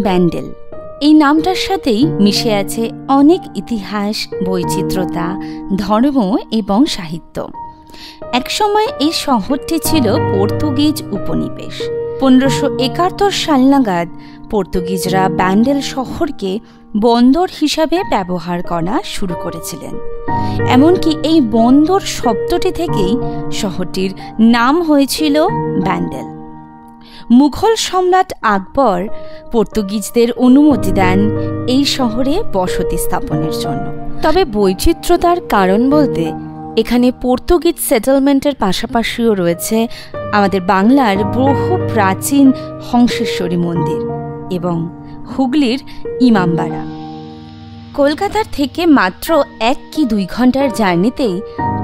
ব্যান্ডেল এই নামটার সাথেই মিশে আছে অনেক ইতিহাস, বৈচিত্র্যতা, ধর্ম এবং সাহিত্য। একসময় এই শহরটি ছিল পর্তুগিজ উপনিবেশ। 1571 সাল নাগাদ পর্তুগিজরা ব্যান্ডেল শহরকে বন্দর হিসাবে ব্যবহার করা শুরু করেছিলেন। এমনকি এই বন্দর শব্দটি থেকেই শহরটির নাম হয়েছিল ব্যান্ডেল। মুঘল সম্রাট আকবর পর্তুগিজদের অনুমতি দেন এই শহরে বসতি স্থাপনের জন্য। তবে বৈচিত্র্যতার কারণ বলতে এখানে পর্তুগিজ সেটেলমেন্টের পাশাপাশিও রয়েছে আমাদের বাংলার বহু প্রাচীন হংসেশ্বরী মন্দির এবং হুগলির ইমামবাড়া। কলকাতার থেকে মাত্র 1 কি 2 ঘন্টার জার্নিতেই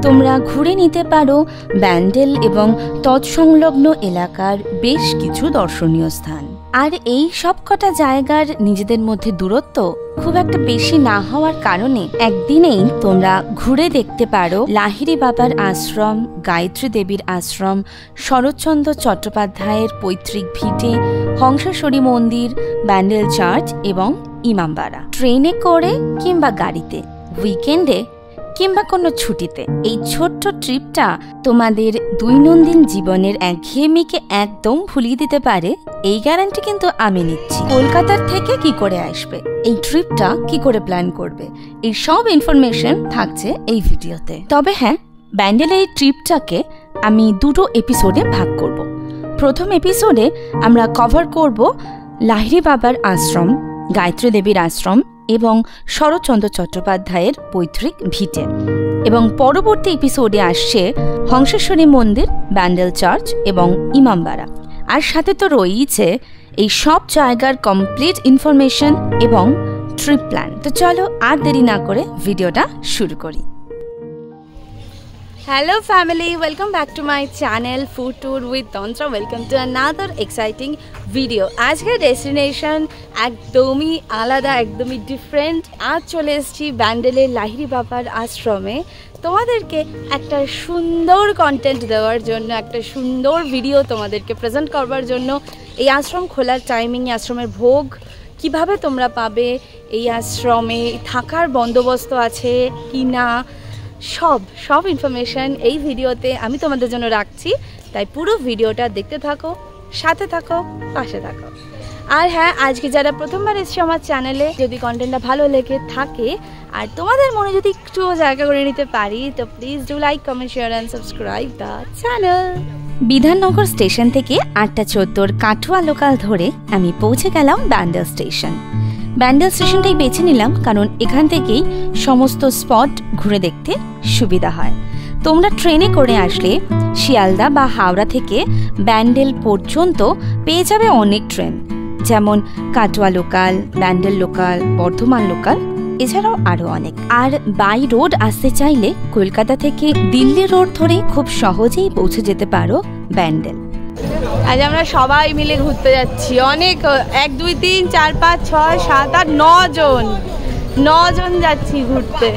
তোমরা ঘুরে নিতে পারো ব্যান্ডেল এবং তৎসংলগ্ন এলাকার বেশ কিছু দর্শনীয় স্থান। আর এই সবকটা জায়গার নিজেদের মধ্যে দূরত্ব খুব একটা বেশি না হওয়ার কারণে একদিনেই তোমরা ঘুরে দেখতে পারো লাহিড়ী বাবার আশ্রম, গায়ত্রী দেবীর আশ্রম, শরৎচন্দ্র চট্টোপাধ্যায়ের পৈতৃক ভিটে, হংসেশ্বরী মন্দির, ব্যান্ডেল চার্চ এবং ইমামবাড়া। ট্রেনে করে কিংবা গাড়িতে, উইকেন্ডে কিংবা কোনো ছুটিতে এই ছোট্ট ট্রিপটা তোমাদের দৈনন্দিন জীবনের একঘেয়েমিকে একদম ভুলিয়ে দিতে পারে, এই গ্যারান্টি কিন্তু আমি নিচ্ছি। কলকাতার থেকে কি করে আসবে, এই ট্রিপটা কি করে প্ল্যান করবে, এই সব ইনফরমেশন থাকছে এই ভিডিওতে। তবে হ্যাঁ, ব্যান্ডেলের এই ট্রিপটাকে আমি 2টো এপিসোডে ভাগ করব। প্রথম এপিসোডে আমরা কভার করব লাহিড়ী বাবার আশ্রম, গায়ত্রী দেবীর আশ্রম এবং শরৎচন্দ্র চট্টোপাধ্যায়ের পৈতৃক ভিটে, এবং পরবর্তী এপিসোডে আসছে হংসেশ্বরী মন্দির, ব্যান্ডেল চার্চ এবং ইমামবাড়া। আর সাথে তো রয়েছে এই সব জায়গার কমপ্লিট ইনফরমেশন এবং ট্রিপ প্ল্যান। তো চলো আর দেরি না করে ভিডিওটা শুরু করি। Hello family, welcome back to my channel Food Tour with Tantra. Welcome to another exciting video. আজকের ডেস্টিনেশন একদমই আলাদা, একদমই ডিফারেন্ট। আজ চলে এসেছি ব্যান্ডেলের লাহিড়ী বাবার আশ্রমে তোমাদেরকে একটা সুন্দর কন্টেন্ট দেওয়ার জন্য, একটা সুন্দর ভিডিও তোমাদেরকে প্রেজেন্ট করবার জন্য। এই আশ্রম খোলার টাইমিং, আশ্রমের ভোগ কিভাবে তোমরা পাবে, এই আশ্রমে থাকার বন্দোবস্ত আছে কি না, সব ইনফরমেশন এই ভিডিওতে আমি তোমাদের জন্য রাখছি। তাই পুরো ভিডিওটা দেখতে থাকো, সাথে থাকো, পাশে থাকো। আর হ্যাঁ, আজকে যারা প্রথমবার এসেছে আমার চ্যানেলে, যদি কন্টেন্টটা ভালো লেগে থাকে আর তোমাদের মনে যদি একটু জায়গা করে নিতে পারি, তো please do like, comment, share and subscribe the channel. Bidhannagar station থেকে 8:14 কাঠুয়া লোকাল ধরে আমি পৌঁছে গেলাম ব্যান্ডেল স্টেশন। ব্যান্ডেল স্টেশনটাই বেছে নিলাম কারণ এখান থেকেই সমস্ত স্পট ঘুরে দেখতে সুবিধা হয়। তোমরা ট্রেনে করে আসলে শিয়ালদা বা হাওড়া থেকে ব্যান্ডেল পর্যন্ত পেয়ে যাবে অনেক ট্রেন, যেমন Katwa local, Bandel local, Bardhaman local, এছাড়াও আরও অনেক। আর বাই রোড আসতে চাইলে কলকাতা থেকে দিল্লি রোড ধরে খুব সহজেই পৌঁছে যেতে পারো ব্যান্ডেল। আজ আমরা সবাই মিলে ঘুরতে যাচ্ছি, অনেক 1 2 3 4 5 6 7 8 9 জন যাচ্ছি ঘুরতে।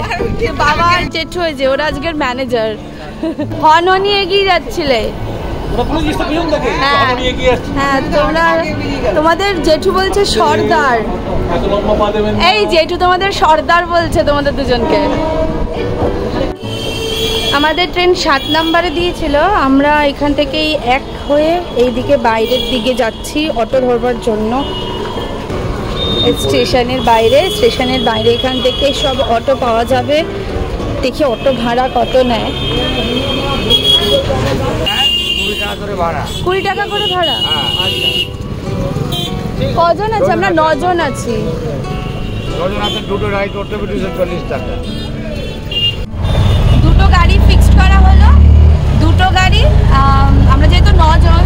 বাবার জেঠু হয়েছে, ওরা আজকের ম্যানেজার। হননি এগিয়ে যাচ্ছিলে? হ্যাঁ, তোমাদের জেঠু বলছে সর্দার, এই জেঠু তোমাদের সর্দার বলছে তোমাদের দুজনকে। আমাদের ট্রেন 7 নম্বরে দিয়েছিল, আমরা এখান থেকেই এক হয়ে এইদিকে বাইরের দিকে যাচ্ছি অটো ধরবার জন্য। স্টেশনের বাইরে এখান থেকে সব অটো পাওয়া যাবে। দেখি অটো ভাড়া কত নেয়। 20 টাকা করে ভাড়া। কজন আছে? আমরা 9 জন আছি। 2টো রাইড করতে হবে 240 টাকা। 2টো গাড়ি ফিক্সড করা হলো, 2টো গাড়ি। আমরা যেহেতু 9 জন,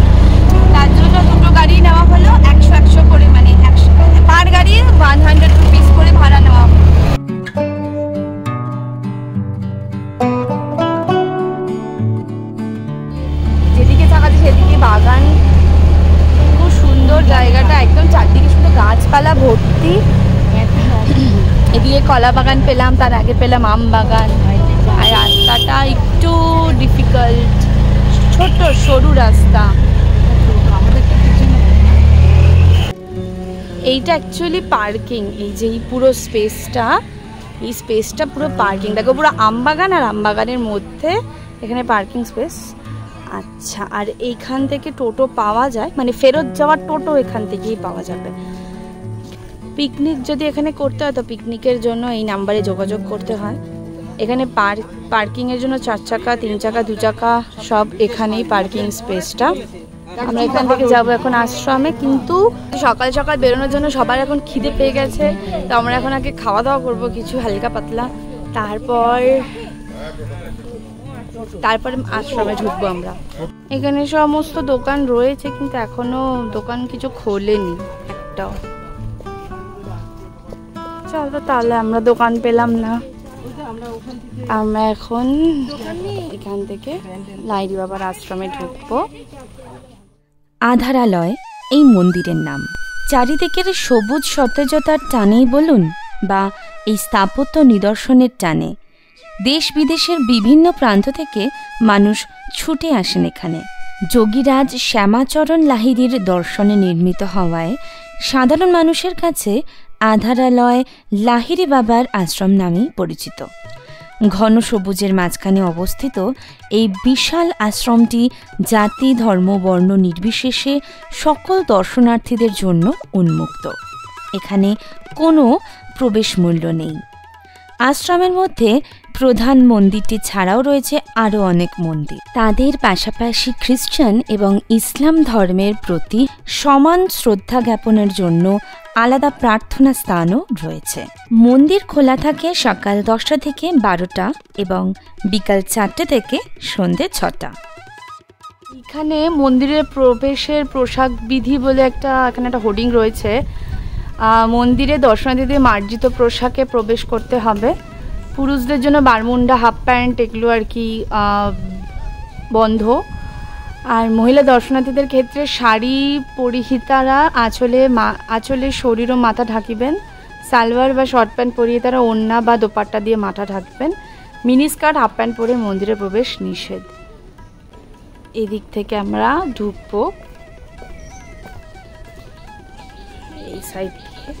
তার জন্য 2টো গাড়ি নেওয়া হলো। 100 করে, মানে 100 পার গাড়ি 100 রুপিস করে ভাড়া নেওয়া হলো। যেদিকে তাকাচ্ছি সেদিকে বাগান, খুব সুন্দর জায়গাটা, একদম চারদিকে শুধু গাছপালা ভর্তি। এদিকে কলা বাগান পেলাম, তার আগে পেলাম আম বাগান। আর রাস্তাটা একটু ডিফিকাল্ট, ছোট্ট সরু রাস্তা। এইটা অ্যাকচুয়ালি পার্কিং। এই যে এই পুরো স্পেসটা, এই স্পেসটা পুরো পার্কিং। দেখো পুরো আমবাগান, আর আমবাগানের মধ্যে এখানে পার্কিং স্পেস। আচ্ছা, আর এইখান থেকে টোটো পাওয়া যায়, মানে ফেরত যাওয়ার টোটো এখান থেকেই পাওয়া যাবে। পিকনিক যদি এখানে করতে হয় তো পিকনিকের জন্য এই নাম্বারে যোগাযোগ করতে হয়। এখানে পার্কিংয়ের জন্য 4 চাকা, 3 চাকা, 2 চাকা সব এখানেই পার্কিং স্পেসটা। আমরা এখান থেকে যাবো এখন আশ্রমে, কিন্তু সকাল সকাল বেরোনোর জন্য সবার এখন খিদে পেয়ে গেছে, তো আমরা এখন আগে খাওয়া দাওয়া করবো কিছু হালকা পাতলা, তারপর আশ্রমে ঢুকবো আমরা। এখানে সমস্ত দোকান রয়েছে, কিন্তু এখনো দোকান কিছু খোলেনি একটাও। চলো তাহলে, আমরা দোকান পেলাম না, আমরা এখন এখান থেকে লাহিড়ী বাবার আশ্রমে ঢুকবো। আধারালয় এই মন্দিরের নাম। চারিদিকের সবুজ সতেজতার টানেই বলুন বা এই স্থাপত্য নিদর্শনের টানে দেশ বিদেশের বিভিন্ন প্রান্ত থেকে মানুষ ছুটে আসেন এখানে। যোগীরাজ শ্যামাচরণ লাহিড়ীর দর্শনে নির্মিত হওয়ায় সাধারণ মানুষের কাছে আধারালয় লাহিড়ী বাবার আশ্রম নামেই পরিচিত। ঘন সবুজের মাঝখানে অবস্থিত এই বিশাল আশ্রমটি জাতি, ধর্ম, বর্ণ নির্বিশেষে সকল দর্শনার্থীদের জন্য উন্মুক্ত। এখানে কোনো প্রবেশ মূল্য নেই। আশ্রমের মধ্যে প্রধান মন্দিরটি ছাড়াও রয়েছে আরও অনেক মন্দির। তাদের পাশাপাশি খ্রিস্টান এবং ইসলাম ধর্মের প্রতি সমান শ্রদ্ধা জ্ঞাপনের জন্য আলাদা প্রার্থনা স্থানও রয়েছে। মন্দির খোলা থাকে সকাল 10টা থেকে 12টা এবং বিকাল 4টে থেকে সন্ধ্যে 6টা। এখানে মন্দিরের প্রবেশের পোশাক বিধি বলে এখানে একটা হোর্ডিং রয়েছে। মন্দিরে দর্শনার্থীদের মার্জিত পোশাকে প্রবেশ করতে হবে। পুরুষদের জন্য বারমুন্ডা, হাফ প্যান্ট এগুলো আর কি বন্ধ। আর মহিলা দর্শনার্থীদের ক্ষেত্রে শাড়ি পরিহিতারা আঁচলে শরীর ও মাথা ঢাকিবেন। সালোয়ার বা শর্ট প্যান্ট পরিয়ে তারা ওড়না বা দোপাট্টা দিয়ে মাথা ঢাকবেন। মিনি স্কার্ট, হাফ প্যান্ট পরে মন্দিরে প্রবেশ নিষেধ। এদিক থেকে আমরা ঢুকবো এই সাইড থেকে।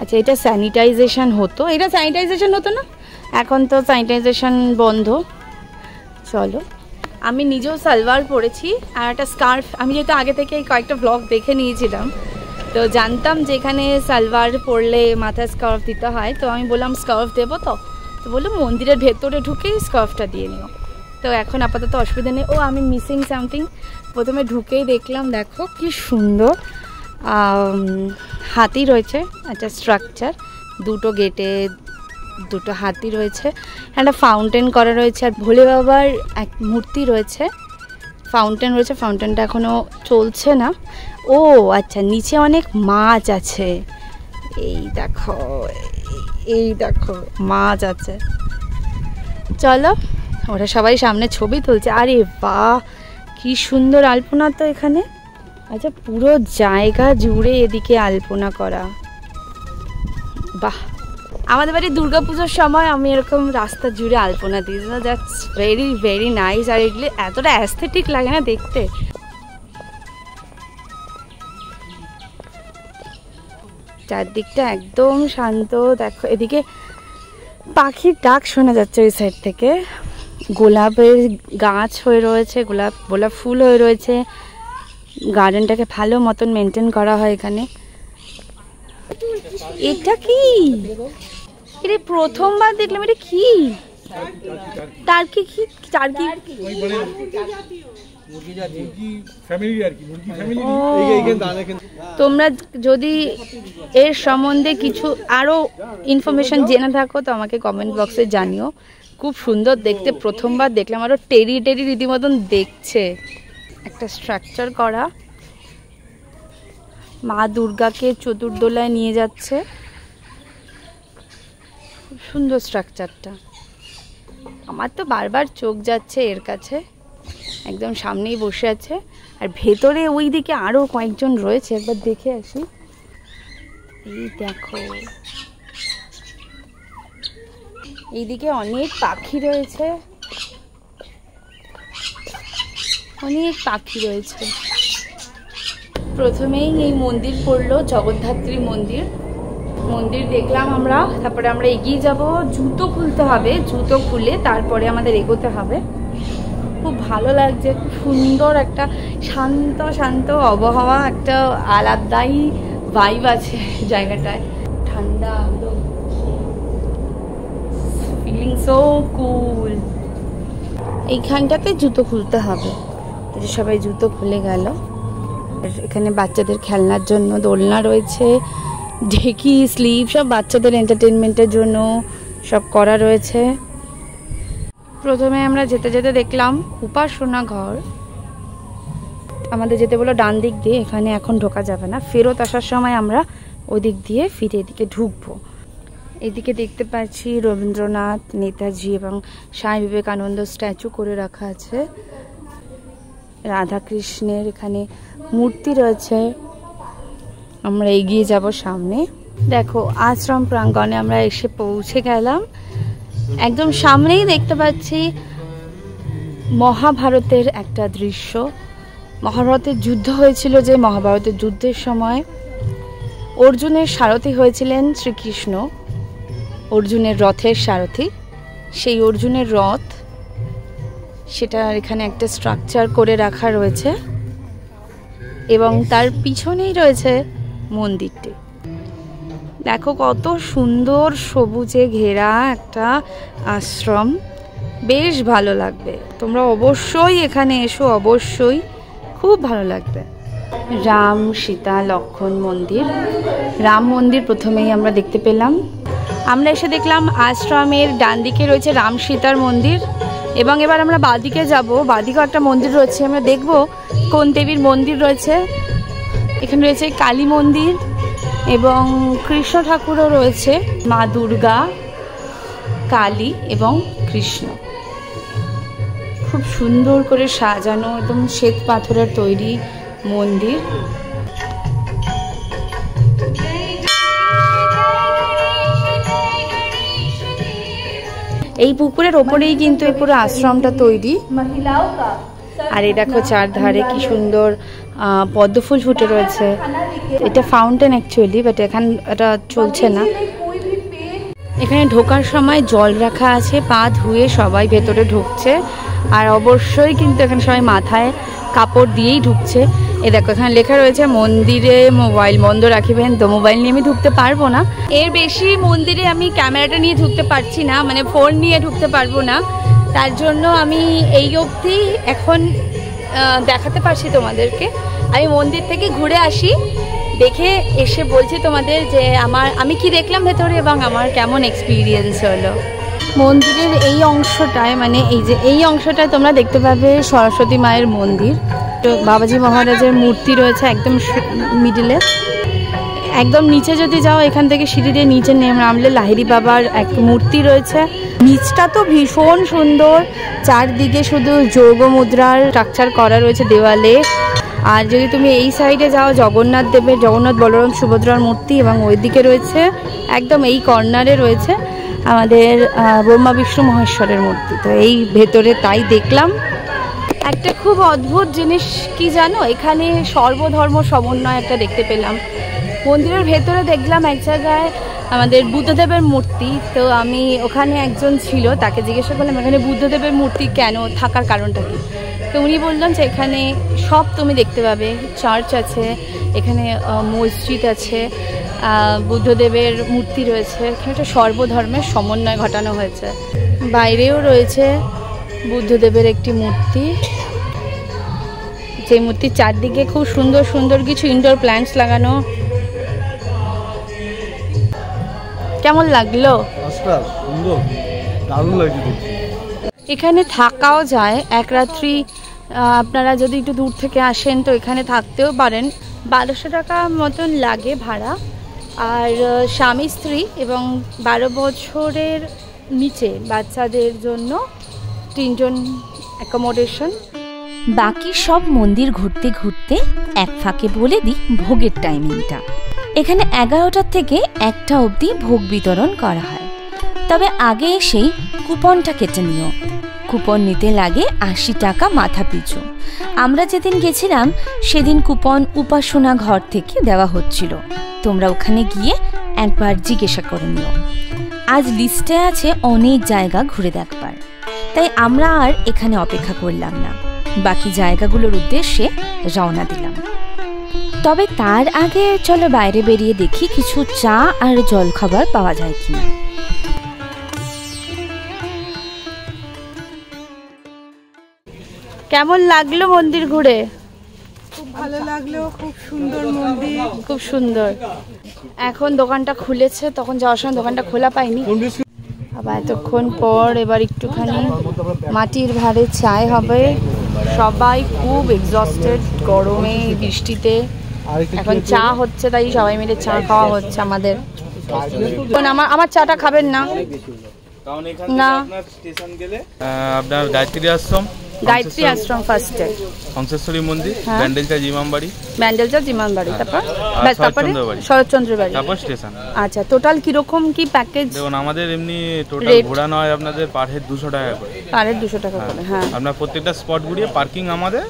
আচ্ছা, এটা স্যানিটাইজেশন হতো, না, এখন তো স্যানিটাইজেশন বন্ধ। চলো, আমি নিজেও সালোয়ার পরেছি আর একটা স্কার্ফ। আমি যেহেতু আগে থেকে কয়েকটা ব্লগ দেখে নিয়েছিলাম, তো জানতাম যে এখানে সালোয়ার পরলে মাথায় স্কার্ফ দিতে হয়, তো আমি বললাম স্কার্ফ দেবো। তো বললো মন্দিরের ভেতরে ঢুকেই স্কার্ফটা দিয়ে নিও। তো এখন আপাতত অসুবিধা নেই। আমি মিসিং সামথিং। প্রথমে ঢুকেই দেখলাম, দেখো কি সুন্দর হাতি রয়েছে, একটা স্ট্রাকচার, দুটো গেটে দুটো হাতি রয়েছে, একটা ফাউন্টেন করা রয়েছে, আর ভোলে বাবার এক মূর্তি রয়েছে, ফাউন্টেন রয়েছে। ফাউন্টেনটা এখনও চলছে না। আচ্ছা, নিচে অনেক মাছ আছে। এই দেখো মাছ আছে। চলো, ওরা সবাই সামনে ছবি তুলছে। আরে বাহ, কি সুন্দর আলপনা তো এখানে। আচ্ছা, পুরো জায়গা জুড়ে এদিকে আলপনা করা। বাহ, আমাদের বাড়ি দুর্গাপুজোর সময় আমি এরকম রাস্তা জুড়ে আলপনা দিয়েছিলাম। That's very very nice. আর এগুলো এতটা অ্যাস্থেটিক লাগে না দেখতে। চারদিকটা একদম শান্ত। দেখো এদিকে পাখির ডাক শোনা যাচ্ছে ওই সাইড থেকে। গোলাপের গাছ হয়ে রয়েছে, গোলাপ ফুল হয়ে রয়েছে। গার্ডেনটাকে ভালো মতন মেনটেন করা হয় এখানে। এটা কি? এটা প্রথমবার দেখলাম। এটা কি? টার্কি? তোমরা যদি এর সম্বন্ধে কিছু আরো ইনফরমেশন জেনে থাকো তো আমাকে কমেন্ট বক্সে জানিও। খুব সুন্দর দেখতে, প্রথমবার দেখলাম। আরো টেরি রীতিমতন দেখছে। একটা স্ট্রাকচার করা, মা দুর্গাকে চতুর্দোলায় নিয়ে যাচ্ছে। খুব সুন্দর স্ট্রাকচারটা। আমার তো বারবার চোখ যাচ্ছে এর কাছে। একদম সামনেই বসে আছে। আর ভেতরে ওই দিকে আরো কয়েকজন রয়েছে, একবার দেখে আসি। এই দেখো, এইদিকে অনেক পাখি রয়েছে, প্রথমেই এই মন্দির পড়লো, জগদ্ধাত্রী মন্দির। মন্দির দেখলাম আমরা, তারপরে আমরা এগিয়ে যাব। জুতো খুলতে হবে, জুতো খুলে তারপরে আমাদের এগোতে হবে। খুব ভালো লাগছে, খুব সুন্দর একটা শান্ত শান্ত আবহাওয়া, একটা আলাদাই ভাইব আছে জায়গাটায়। ঠান্ডা, ফিলিং সো কুল। এইখানটাতে জুতো খুলতে হবে। সবাই জুতো খুলে গেল। এখানে বাচ্চাদের খেলনার জন্য দোলনা রয়েছে, ঢেকি, স্লিপ, সব বাচ্চাদের এন্টারটেনমেন্টের জন্য সব করা রয়েছে। প্রথমে আমরা যেতে যেতে দেখলাম উপাসনা ঘর। আমাদের যেতে বললো ডান দিক দিয়ে, এখানে এখন ঢোকা যাবে না, ফেরত আসার সময় আমরা ওদিক দিয়ে ফিরে এদিকে ঢুকবো। এদিকে দেখতে পাচ্ছি রবীন্দ্রনাথ, নেতাজি এবং স্বামী বিবেকানন্দ স্ট্যাচু করে রাখা আছে। রাধাকৃষ্ণের এখানে মূর্তি রয়েছে। আমরা এগিয়ে যাব সামনে। দেখো আশ্রম প্রাঙ্গণে আমরা এসে পৌঁছে গেলাম। একদম সামনেই দেখতে পাচ্ছি মহাভারতের একটা দৃশ্য। মহাভারতের যুদ্ধ হয়েছিল, যে মহাভারতের যুদ্ধের সময় অর্জুনের সারথি হয়েছিলেন শ্রীকৃষ্ণ, অর্জুনের রথের সারথি। সেই অর্জুনের রথ, সেটা এখানে একটা স্ট্রাকচার করে রাখা রয়েছে এবং তার পিছনেই রয়েছে মন্দিরটি। দেখো কত সুন্দর সবুজে ঘেরা একটা আশ্রম, বেশ ভালো লাগবে। তোমরা অবশ্যই এখানে এসো, অবশ্যই খুব ভালো লাগবে। রাম, সীতা, লক্ষ্মণ মন্দির। রাম মন্দির প্রথমেই আমরা দেখতে পেলাম। আমরা এসে দেখলাম আশ্রমের ডান দিকে রয়েছে রাম সীতার মন্দির এবং এবার আমরা বাঁদিকে যাব। বাঁদিকেও একটা মন্দির রয়েছে, আমরা দেখব কোন দেবীর মন্দির রয়েছে। এখানে রয়েছে কালী মন্দির এবং কৃষ্ণ ঠাকুরও রয়েছে, মা দুর্গা, কালী এবং কৃষ্ণ। খুব সুন্দর করে সাজানো, একদম শ্বেত পাথরের তৈরি মন্দির। এই পুকুরের ওপরেই কিন্তু এই পুরো আশ্রমটা তৈরি। আর এই দেখো চারধারে কি সুন্দর পদ্ম ফুল ফুটে রয়েছে। এটা ফাউন্টেন অ্যাকচুয়ালি, বাট এখানে এটা চলছে না। এখানে ঢোকার সময় জল রাখা আছে, পা ধুয়ে সবাই ভেতরে ঢুকছে। আর অবশ্যই কিন্তু এখানে সবাই মাথায় কাপড় দিয়েই ঢুকছে। এই দেখো এখানে লেখা রয়েছে মন্দিরে মোবাইল বন্ধ রাখিবেন। তো মোবাইল নিয়ে আমি ঢুকতে পারবো না, এর বেশি মন্দিরে আমি ক্যামেরাটা নিয়ে ঢুকতে পারছি না, মানে ফোন নিয়ে ঢুকতে পারবো না। তার জন্য আমি এই অবধি এখন দেখাতে পারছি তোমাদেরকে। আমি মন্দির থেকে ঘুরে আসি, দেখে এসে বলছি তোমাদের যে আমি কি দেখলাম ভেতরে এবং আমার কেমন এক্সপিরিয়েন্স হলো। মন্দিরের এই অংশটায়, মানে এই অংশটায় তোমরা দেখতে পাবে সরস্বতী মায়ের মন্দির। বাবাজি মহারাজের মূর্তি রয়েছে একদম মিডিলে। একদম নিচে যদি যাও, এখান থেকে সিঁড়ি দিয়ে নিচে নামলে লাহিড়ী বাবার এক মূর্তি রয়েছে। নিচটা তো ভীষণ সুন্দর, চারদিকে শুধু যোগ মুদ্রার স্ট্রাকচার করা রয়েছে দেওয়ালে। আর যদি তুমি এই সাইডে যাও, জগন্নাথ দেবের, জগন্নাথ বলরাম সুভদ্রার মূর্তি এবং ওইদিকে রয়েছে একদম এই কর্নারে রয়েছে আমাদের ব্রহ্মা বিষ্ণু মহেশ্বরের মূর্তি। তো এই ভেতরে তাই দেখলাম। একটা খুব অদ্ভুত জিনিস কি জানো, এখানে সর্বধর্ম সমন্বয় একটা দেখতে পেলাম। মন্দিরের ভেতরে দেখলাম এক জায়গায় আমাদের বুদ্ধদেবের মূর্তি। তো আমি ওখানে একজন ছিল, তাকে জিজ্ঞাসা করলাম এখানে বুদ্ধদেবের মূর্তি কেন, থাকার কারণটা কি। তো উনি বললেন যে এখানে সব তুমি দেখতে পাবে, চার্চ আছে, এখানে মসজিদ আছে, বুদ্ধদেবের মূর্তি রয়েছে। এখানে একটা সর্বধর্মের সমন্বয় ঘটানো হয়েছে। বাইরেও রয়েছে বুদ্ধদেবের একটি মূর্তি, যে মূর্তির চারদিকে খুব সুন্দর সুন্দর কিছু ইনডোর প্ল্যান্টস লাগানো। কেমন লাগলো? এখানে থাকাও যায় এক রাত্রি। আপনারা যদি একটু দূর থেকে আসেন তো এখানে থাকতেও পারেন। 1200 টাকা মতন লাগে ভাড়া। আর স্বামী স্ত্রী এবং 12 বছরের নিচে বাচ্চাদের জন্য 3 জন অ্যাকোমোডেশন। বাকি সব মন্দির ঘুরতে ঘুরতে এক ফাঁকে বলে দিই ভোগের টাইমিংটা। এখানে 11টার থেকে 1টা অবধি ভোগ বিতরণ করা হয়। তবে আগে এসেই কুপনটা কেটে নিও। কুপন নিতে লাগে 80 টাকা মাথা পিছু। আমরা যেদিন গেছিলাম সেদিন কুপন উপাসনা ঘর থেকে দেওয়া হচ্ছিল, তোমরা ওখানে গিয়ে একবার জিজ্ঞাসা করে নিও। আজ লিস্টে আছে অনেক জায়গা ঘুরে দেখবার, তাই আমরা আর এখানে অপেক্ষা করলাম না, বাকি জায়গাগুলোর উদ্দেশ্যে রওনা দিলাম। তবে তার আগে চলো বাইরে বেরিয়ে দেখি কিছু চা আর জলখাবার পাওয়া যায় কিনা। কেমন লাগলো মন্দির ঘুরে? খুব ভালো লাগলো, খুব সুন্দর মন্দির, খুব সুন্দর। এখন দোকানটা খুলেছে, তখন যাওয়ার সময় দোকানটা খোলা পাইনি। আবার এতক্ষণ পর এবার একটুখানি মাটির ভাঁড়ে চায় হবে। সবাই খুব এক্সস্টেড গরমে বৃষ্টিতে, এখন চা হচ্ছে, তাই সবাই মিলে চা খাওয়া হচ্ছে আমাদের। আমার চাটা খাবেন না? না, আপনার গায়ত্রী আশ্রম, গায়ত্রী আশ্রম ফার্স্টে, হংসেশ্বরী মন্দির, ব্যান্ডেলচা জিমামবাড়ি, তারপরে শরৎচন্দ্র বাড়ি, তারপর স্টেশন। আচ্ছা, টোটাল কিরকম কি প্যাকেজ? দেখুন আমাদের এমনি টোটাল ঘোরানো হয় আপনাদের পার হেড 200 টাকা করে। পার হেড 200 টাকা করে, হ্যাঁ। আপনার প্রত্যেকটা স্পট ঘুরিয়ে পার্কিং আমাদের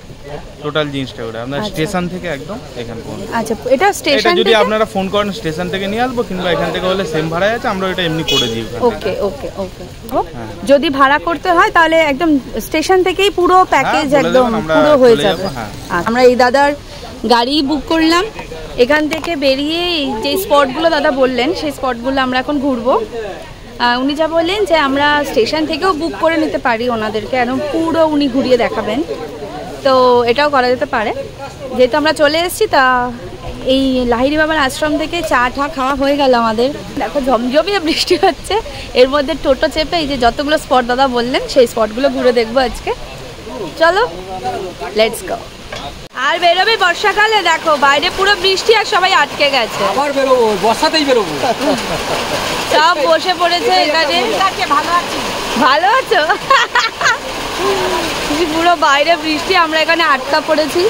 টোটাল জিনিসটা করে আপনার স্টেশন থেকে একদম এখান পর্যন্ত। আচ্ছা, এটা স্টেশন যদি আপনারা ফোন করেন স্টেশন থেকে নিয়ে আসবো, কিংবা এখান থেকে হলে সেম ভাড়ায় আছে, আমরা এটা এমনি করে দিই। ওকে ওকে ওকে। যদি ভাড়া করতে হয় তাহলে একদম স্টেশন থেকেই পুরো প্যাকেজ একদম পুরো হয়ে যাবে। আমরা এই দাদার গাড়ি বুক করলাম, এখান থেকে বেরিয়ে যে স্পটগুলো দাদা বললেন সেই স্পটগুলো আমরা এখন ঘুরবো। উনি যা বললেন যে আমরা স্টেশন থেকেও বুক করে নিতে পারি ওনাদেরকে, একদম পুরো উনি ঘুরিয়ে দেখাবেন, তো এটাও করা যেতে পারে। যেহেতু আমরা চলে এসেছি, তা এই লাহিড়ী বাবার আশ্রম থেকে চা টা খাওয়া হয়ে গেল আমাদের। দেখো ঝমঝমিয়ে বৃষ্টি হচ্ছে, এর মধ্যে টোটো চেপে এই যে যতগুলো স্পট দাদা বললেন সেই স্পটগুলো ঘুরে দেখবো আজকে। চলো, লেটস গো। আর বেরোবে বর্ষাকালে, দেখো বাইরে পুরো বৃষ্টি আর সবাই আটকে গেছে। আবার বেরোবো, বর্ষাতেই বেরোবো। সব বসে পড়েছে এখানে। ভালো আছো? পুরো বাইরে বৃষ্টি, আমরা এখানে আটকা পড়েছি।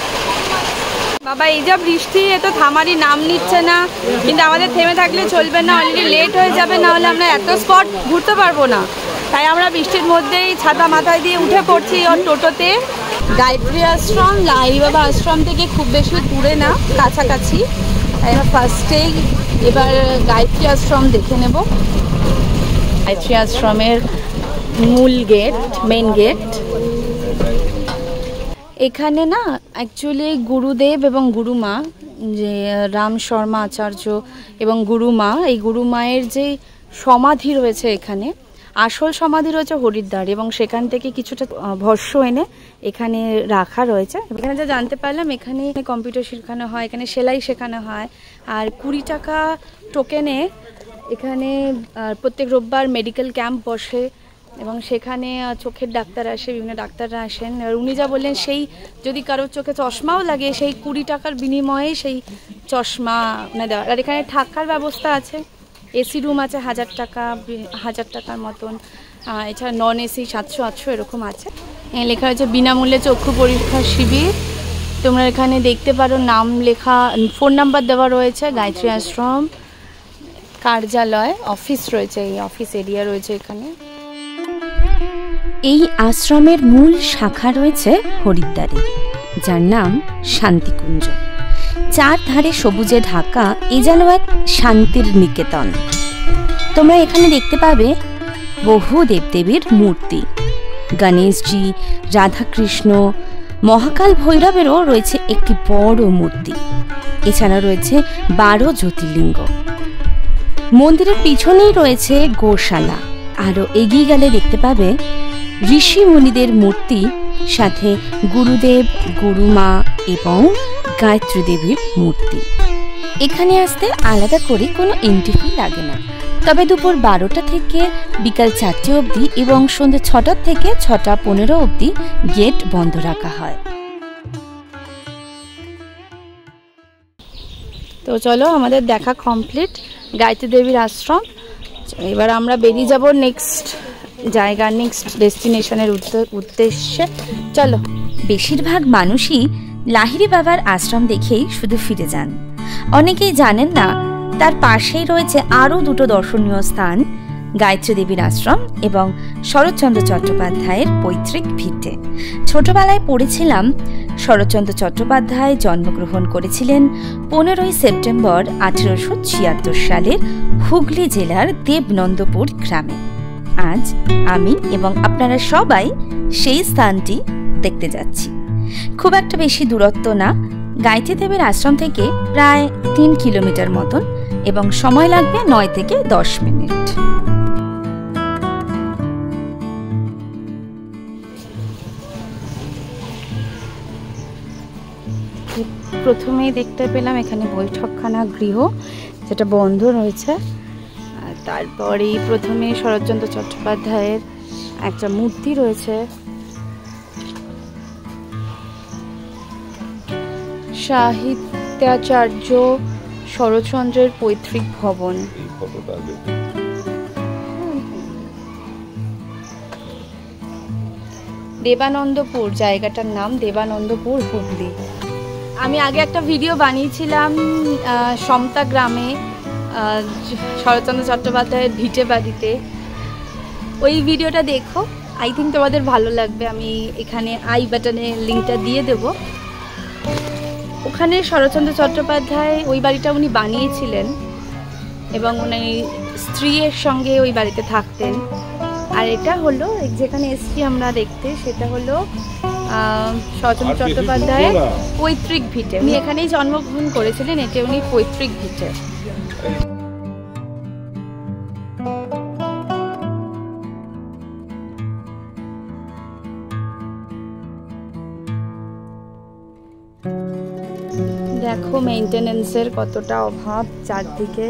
বাবা, এই যা বৃষ্টি, এ তো থামারই নাম নিচ্ছে না, কিন্তু আমাদের থেমে থাকলে চলবে না, অলরেডি লেট হয়ে যাবে, না হলে আমরা এত স্পট ঘুরতে পারবো না। তাই আমরা বৃষ্টির মধ্যেই ছাতা মাথায় দিয়ে উঠে পড়ছি ওর টোটোতে। গায়ত্রী আশ্রম লাহিড়ী বাবা আশ্রম থেকে খুব বেশি দূরে না, কাছাকাছি। তাই আমরা ফার্স্টেই এবার গায়ত্রী আশ্রম দেখে নেব। গায়ত্রী আশ্রমের মূল গেট, মেন গেট। এখানে না অ্যাকচুয়ালি গুরুদেব এবং গুরুমা, যে রাম শর্মা আচার্য এবং গুরুমা, এই গুরুমায়ের যে সমাধি রয়েছে এখানে, আসল সমাধি রয়েছে হরিদ্বার, এবং সেখান থেকে কিছুটা ভস্য এনে এখানে রাখা রয়েছে। এখানে যা জানতে পারলাম, এখানে কম্পিউটার শেখানো হয়, এখানে সেলাই শেখানো হয়, আর 20 টাকা টোকেনে এখানে প্রত্যেক রোববার মেডিকেল ক্যাম্প বসে, এবং সেখানে চোখের ডাক্তার আসে, বিভিন্ন ডাক্তাররা আসেন। আর উনি যা বললেন, সেই যদি কারোর চোখে চশমাও লাগে, সেই 20 টাকার বিনিময়ে সেই চশমা দেওয়া। আর এখানে থাকার ব্যবস্থা আছে, এসি রুম আছে 1000 টাকার মতন, এছাড়া নন এসি 700-800 এরকম আছে। লেখা হয়েছে বিনামূল্যে চক্ষু পরীক্ষা শিবির। তোমরা এখানে দেখতে পারো নাম লেখা, ফোন নাম্বার দেওয়া রয়েছে। গায়ত্রী আশ্রম কার্যালয়, অফিস রয়েছে, এই অফিস এরিয়া রয়েছে এখানে। এই আশ্রমের মূল শাখা রয়েছে হরিদ্বারে, যার নাম শান্তিকুঞ্জ। চারধারে সবুজে ঢাকা, এ যেন এক শান্তির নিকেতন। তোমরা এখানে দেখতে পাবে বহু দেবদেবীর মূর্তি, গণেশজি, রাধাকৃষ্ণ, মহাকাল ভৈরবেরও রয়েছে একটি বড় মূর্তি। এছাড়া রয়েছে 12 জ্যোতির্লিঙ্গ। মন্দিরের পিছনেই রয়েছে গোশালা। আরও এগিয়ে গেলে দেখতে পাবে ঋষি মুনিদের মূর্তি, সাথে গুরুদেব, গুরুমা এবং গায়ত্রী দেবীর মূর্তি। এখানে আসতে আলাদা করে কোনো এন্ট্রি ফি লাগে না, তবে দুপুর 12টা থেকে বিকাল 4টে অবধি এবং সন্ধ্যে 6টা থেকে 6:15 অবধি গেট বন্ধ রাখা হয়। তো চলো, আমাদের দেখা কমপ্লিট গায়ত্রী দেবীর আশ্রম। এবার আমরা বেরিয়ে যাব নেক্সট জায়গা, নেক্সট ডেস্টিনেশনের উদ্দেশ্যে। চলো। বেশিরভাগ মানুষই লাহিড়ী বাবার আশ্রম দেখেই শুধু ফিরে যান। অনেকেই জানেন না তার পাশেই রয়েছে আরও 2টো দর্শনীয় স্থান, গায়ত্রী দেবীর আশ্রম এবং শরৎচন্দ্র চট্টোপাধ্যায়ের পৈতৃক ভিটে। ছোটবেলায় পড়েছিলাম শরৎচন্দ্র চট্টোপাধ্যায় জন্মগ্রহণ করেছিলেন 15ই সেপ্টেম্বর 1876 সালের হুগলি জেলার দেবনন্দপুর গ্রামে। আজ আমি এবং আপনারা সবাই সেই স্থানটি দেখতে যাচ্ছি। খুব একটা বেশি দূরত্ব না, গায়ত্রী দেবীর আশ্রম থেকে প্রায় 3 কিলোমিটার মতন এবং সময় লাগবে 9 থেকে 10 মিনিট। প্রথমেই দেখতে পেলাম এখানে বৈঠকখানা গৃহ, যেটা বন্ধ রয়েছে। তারপরেই প্রথমে শরৎচন্দ্র চট্টোপাধ্যায়ের একটা মূর্তি রয়েছে। সাহিত্যাচার্য শরৎচন্দ্রের পৈতৃক ভবন। দেবানন্দপুর, জায়গাটার নাম দেবানন্দপুর, হুগলি। আমি আগে একটা ভিডিও বানিয়েছিলাম সমতা গ্রামে, শরৎচন্দ্র চট্টোপাধ্যায়ের ভিটে বাড়িতে। ওই ভিডিওটা দেখো, আই থিঙ্ক তোমাদের ভালো লাগবে। আমি এখানে আই বাটনে লিঙ্কটা দিয়ে দেব। ওখানে শরৎচন্দ্র চট্টোপাধ্যায় ওই বাড়িটা উনি বানিয়েছিলেন এবং উনি স্ত্রীর সঙ্গে ওই বাড়িতে থাকতেন। আর এটা হলো যেখানে এসছি আমরা দেখতে, সেটা হলো শরৎচন্দ্র চট্টোপাধ্যায়ের পৈতৃক ভিটে। উনি এখানেই জন্মগ্রহণ করেছিলেন, এটা উনি পৈতৃক ভিটে। দেখো মেইনটেনেন্সের কতটা অভাব চারদিকে।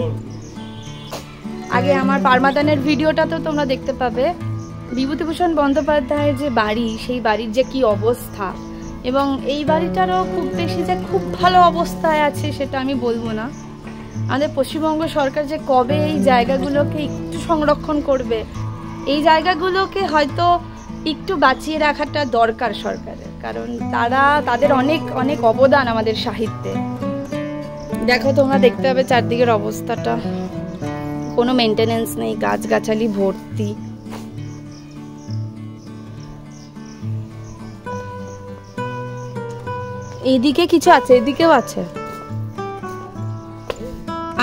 আগে আমার পারমাদানের ভিডিওটা তো তোমরা দেখতে পাবে। বিভূতিভূষণ বন্দ্যোপাধ্যায়ের যে বাড়ি, সেই বাড়ির যে কি অবস্থা, এবং এই বাড়িটারও খুব বেশি যে খুব ভালো অবস্থায় আছে সেটা আমি বলবো না। আমাদের পশ্চিমবঙ্গ সরকার যে কবে এই জায়গাগুলোকে একটু সংরক্ষণ করবে, এই জায়গাগুলোকে হয়তো একটু বাঁচিয়ে রাখাটা দরকার সরকারের, কারণ তাদের অনেক অনেক অবদান আমাদের সাহিত্যে। দেখো তোমরা দেখতে পাবে চারদিকের অবস্থাটা, কোনো মেনটেনেন্স নেই, গাছগাছালি ভর্তি। এইদিকে কিছু আছে, এদিকেও আছে,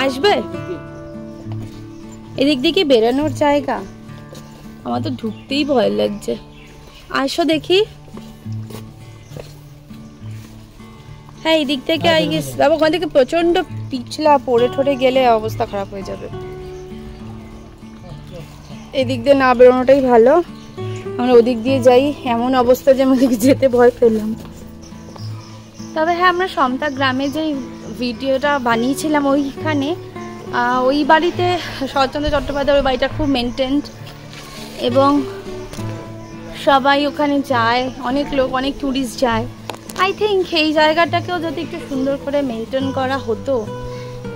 আসবে? এদিক দিকে বেরানোর জায়গা, আমার তো ঢুকতেই ভয় লাগছে। আসো দেখি। হ্যাঁ, এই দিক থেকে আই গেস বাবা, ওখান থেকে প্রচন্ড পিছলা, পড়ে ঠরে গেলে অবস্থা খারাপ হয়ে যাবে। এদিক দিয়ে না বেরোনোটাই ভালো। আমরা ওদিক দিয়ে যাই, এমন অবস্থা যে আমাদের যেতে ভয় পেলাম। তবে হ্যাঁ, আমরা সমতা গ্রামে যে ভিডিওটা বানিয়েছিলাম ওইখানে, ওই বাড়িতে শরৎচন্দ্র চট্টোপাধ্যায় ওই বাড়িটা খুব মেনটেন্ড এবং সবাই ওখানে যায়, অনেক লোক, অনেক ট্যুরিস্ট যায়। আই থিঙ্ক এই জায়গাটাকেও যদি একটু সুন্দর করে মেনটেন করা হতো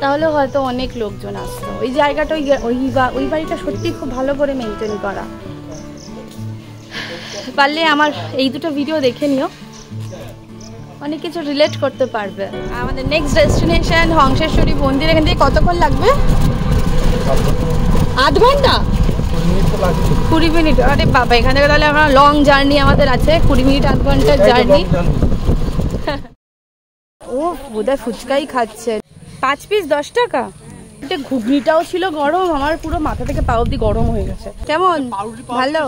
তাহলে হয়তো অনেক লোকজন আসতো। ওই জায়গাটা ওই বাড়িটা সত্যি খুব ভালো করে মেনটেন করা। পারলে আমার এই দুটো ভিডিও দেখে নিও, অনেক কিছু রিলেট করতে পারবে। আমাদের নেক্সট ডেস্টিনেশন হংসেশ্বরী মন্দির। এখান থেকে কতক্ষণ লাগবে? 8 ঘন্টা 20 মিনিট। আরে বাবা, এখান থেকে তাহলে আমরা লং জার্নি আমাদের আছে, 20 মিনিট 8 ঘন্টার জার্নি। ও বোধহয় ফুচকাই খাচ্ছে। 5 পিস 10 টাকা। এটা ঘুগনিটাও ছিল গরম, আমার পুরো মাথা থেকে পা অব্দি গরম হয়ে গেছে। কেমন? ভালো।